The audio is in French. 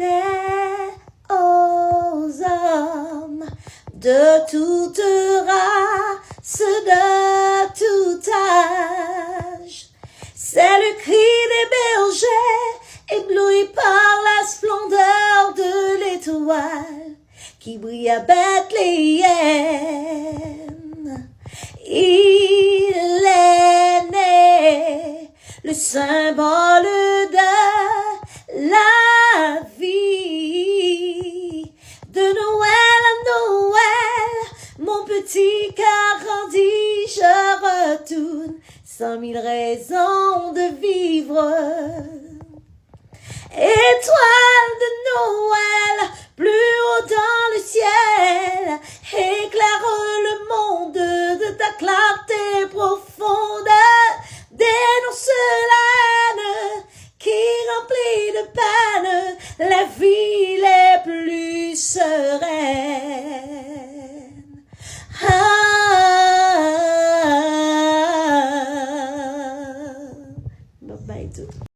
paix aux hommes de toute race, de tout âge. C'est le cri des bergers, ébloui par la splendeur de l'étoile qui brille à Bethléem. Il est né, le symbole de la vie. De Noël à Noël, mon petit cœur grandit, je retourne 100 000 raisons de vivre. Étoile de Noël, plus haut dans le ciel, éclaire le monde de ta clarté profonde. Dénonce la haine qui remplit de peine la vie les plus sereines. Bye bye tout.